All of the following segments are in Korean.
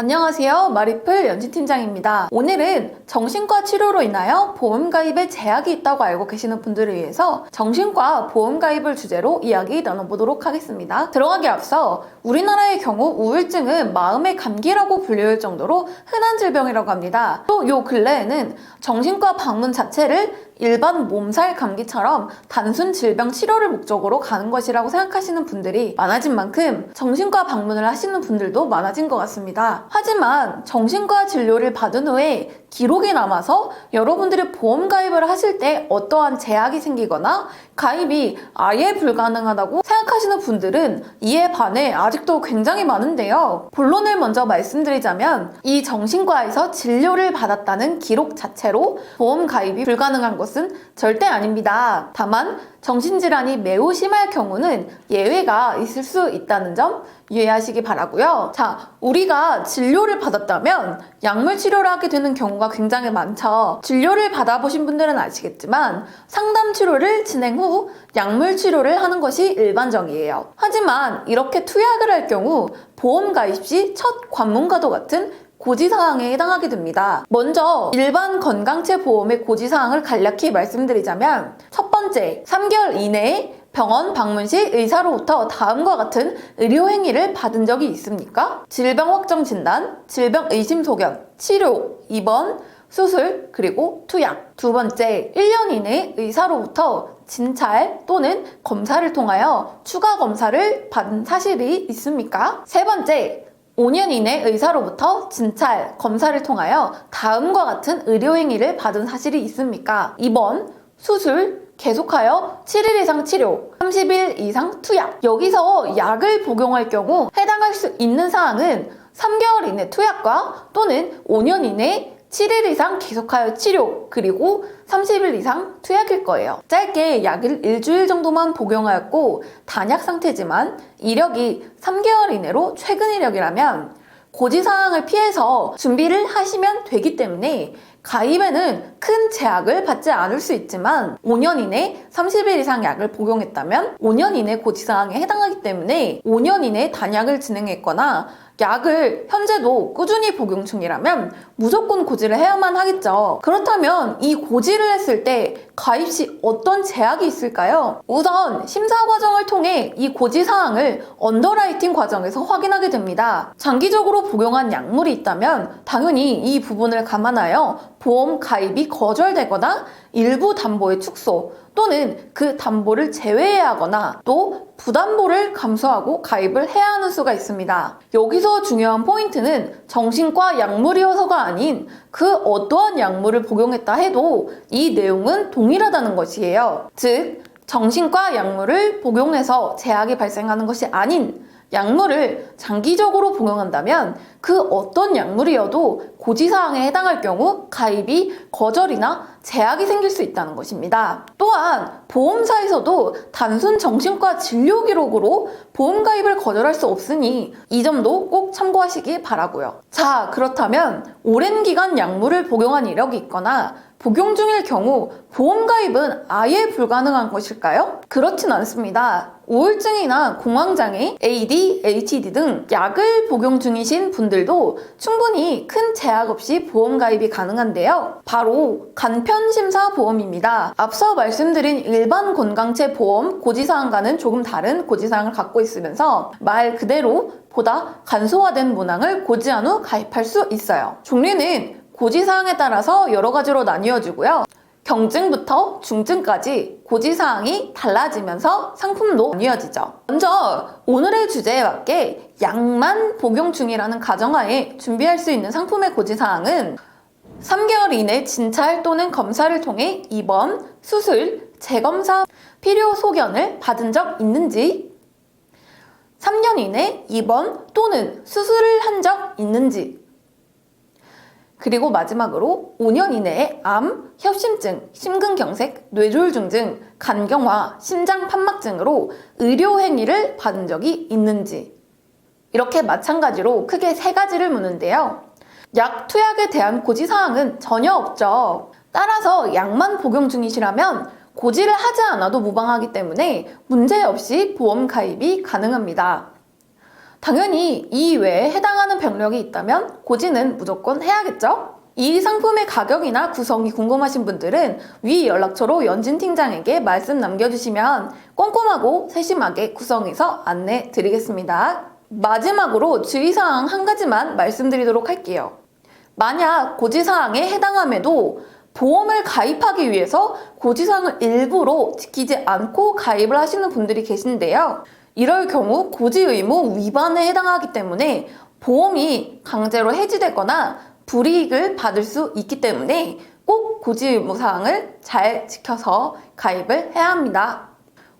안녕하세요. 마리플 연지팀장입니다. 오늘은 정신과 치료로 인하여 보험 가입에 제약이 있다고 알고 계시는 분들을 위해서 정신과 보험 가입을 주제로 이야기 나눠보도록 하겠습니다. 들어가기 앞서 우리나라의 경우 우울증은 마음의 감기라고 불릴 정도로 흔한 질병이라고 합니다. 또 요 근래에는 정신과 방문 자체를 일반 몸살 감기처럼 단순 질병 치료를 목적으로 가는 것이라고 생각하시는 분들이 많아진 만큼 정신과 방문을 하시는 분들도 많아진 것 같습니다. 하지만 정신과 진료를 받은 후에 기록이 남아서 여러분들이 보험 가입을 하실 때 어떠한 제약이 생기거나 가입이 아예 불가능하다고 생각하시는 분들은 이에 반해 아직도 굉장히 많은데요. 본론을 먼저 말씀드리자면 이 정신과에서 진료를 받았다는 기록 자체로 보험 가입이 불가능한 것은 절대 아닙니다. 다만 정신질환이 매우 심할 경우는 예외가 있을 수 있다는 점 유의하시기 바라고요. 자, 우리가 진료를 받았다면 약물 치료를 하게 되는 경우가 굉장히 많죠. 진료를 받아보신 분들은 아시겠지만 상담 치료를 진행 후 약물 치료를 하는 것이 일반적이에요. 하지만 이렇게 투약을 할 경우 보험 가입 시 첫 관문과도 같은 고지사항에 해당하게 됩니다. 먼저 일반 건강체 보험의 고지사항을 간략히 말씀드리자면 첫 번째, 3개월 이내에 병원 방문 시 의사로부터 다음과 같은 의료 행위를 받은 적이 있습니까? 질병 확정 진단, 질병 의심 소견, 치료, 입원, 수술, 그리고 투약. 두 번째, 1년 이내에 의사로부터 진찰 또는 검사를 통하여 추가 검사를 받은 사실이 있습니까? 세 번째, 5년 이내 의사로부터 진찰, 검사를 통하여 다음과 같은 의료행위를 받은 사실이 있습니까? 입원, 수술, 계속하여 7일 이상 치료, 30일 이상 투약. 여기서 약을 복용할 경우 해당할 수 있는 사항은 3개월 이내 투약과 또는 5년 이내 7일 이상 계속하여 치료, 그리고 30일 이상 투약일 거예요. 짧게 약을 일주일 정도만 복용하였고 단약 상태지만 이력이 3개월 이내로 최근 이력이라면 고지사항을 피해서 준비를 하시면 되기 때문에 가입에는 큰 제약을 받지 않을 수 있지만 5년 이내 30일 이상 약을 복용했다면 5년 이내 고지사항에 해당하기 때문에 5년 이내 단약을 진행했거나 약을 현재도 꾸준히 복용 중이라면 무조건 고지를 해야만 하겠죠. 그렇다면 이 고지를 했을 때 가입 시 어떤 제약이 있을까요? 우선 심사 과정을 통해 이 고지 사항을 언더라이팅 과정에서 확인하게 됩니다. 장기적으로 복용한 약물이 있다면 당연히 이 부분을 감안하여 보험 가입이 거절되거나 일부 담보의 축소 또는 그 담보를 제외해야 하거나 또 부담보를 감수하고 가입을 해야 하는 수가 있습니다. 여기서 중요한 포인트는 정신과 약물이어서가 아닌 그 어떠한 약물을 복용했다 해도 이 내용은 동일하다는 것이에요. 즉, 정신과 약물을 복용해서 제약이 발생하는 것이 아닌 약물을 장기적으로 복용한다면 그 어떤 약물이어도 고지사항에 해당할 경우 가입이 거절이나 제약이 생길 수 있다는 것입니다. 또한 보험사에서도 단순 정신과 진료 기록으로 보험 가입을 거절할 수 없으니 이 점도 꼭 참고하시기 바라고요. 자, 그렇다면 오랜 기간 약물을 복용한 이력이 있거나 복용 중일 경우 보험 가입은 아예 불가능한 것일까요? 그렇진 않습니다. 우울증이나 공황장애, ADHD 등 약을 복용 중이신 분들도 충분히 큰 제약 없이 보험 가입이 가능한데요. 바로 간편심사보험입니다. 앞서 말씀드린 일반 건강체 보험 고지사항과는 조금 다른 고지사항을 갖고 있으면서 말 그대로 보다 간소화된 문항을 고지한 후 가입할 수 있어요. 종류는 고지사항에 따라서 여러 가지로 나뉘어지고요. 경증부터 중증까지 고지사항이 달라지면서 상품도 나뉘어지죠. 먼저 오늘의 주제에 맞게 약만 복용 중이라는 가정하에 준비할 수 있는 상품의 고지사항은 3개월 이내 진찰 또는 검사를 통해 입원, 수술, 재검사, 필요 소견을 받은 적 있는지, 3년 이내 입원 또는 수술을 한 적 있는지, 그리고 마지막으로 5년 이내에 암, 협심증, 심근경색, 뇌졸중 등 간경화, 심장판막증으로 의료행위를 받은 적이 있는지. 이렇게 마찬가지로 크게 3가지를 묻는데요. 약 투약에 대한 고지사항은 전혀 없죠. 따라서 약만 복용 중이시라면 고지를 하지 않아도 무방하기 때문에 문제없이 보험 가입이 가능합니다. 당연히 이 외에 해당하는 병력이 있다면 고지는 무조건 해야겠죠? 이 상품의 가격이나 구성이 궁금하신 분들은 위 연락처로 연진팀장에게 말씀 남겨주시면 꼼꼼하고 세심하게 구성해서 안내 드리겠습니다. 마지막으로 주의사항 한 가지만 말씀드리도록 할게요. 만약 고지사항에 해당함에도 보험을 가입하기 위해서 고지사항을 일부러 지키지 않고 가입을 하시는 분들이 계신데요. 이럴 경우 고지 의무 위반에 해당하기 때문에 보험이 강제로 해지되거나 불이익을 받을 수 있기 때문에 꼭 고지 의무 사항을 잘 지켜서 가입을 해야 합니다.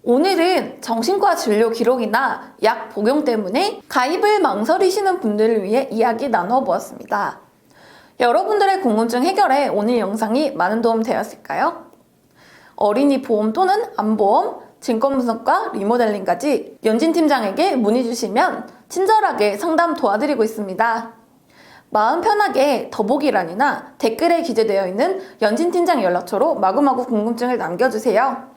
오늘은 정신과 진료 기록이나 약 복용 때문에 가입을 망설이시는 분들을 위해 이야기 나눠보았습니다. 여러분들의 궁금증 해결에 오늘 영상이 많은 도움 되었을까요? 어린이 보험 또는 암보험, 증권 분석과 리모델링까지 연진 팀장에게 문의 주시면 친절하게 상담 도와드리고 있습니다. 마음 편하게 더보기란이나 댓글에 기재되어 있는 연진 팀장 연락처로 마구마구 궁금증을 남겨주세요.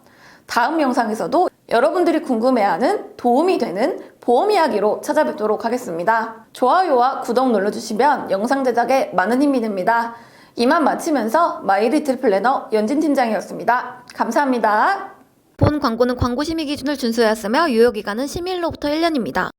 다음 영상에서도 여러분들이 궁금해하는 도움이 되는 보험 이야기로 찾아뵙도록 하겠습니다. 좋아요와 구독 눌러주시면 영상 제작에 많은 힘이 됩니다. 이만 마치면서 마이리틀 플래너 연진 팀장이었습니다. 감사합니다. 본 광고는 광고 심의 기준을 준수하였으며 유효기간은 심의일로부터 1년입니다.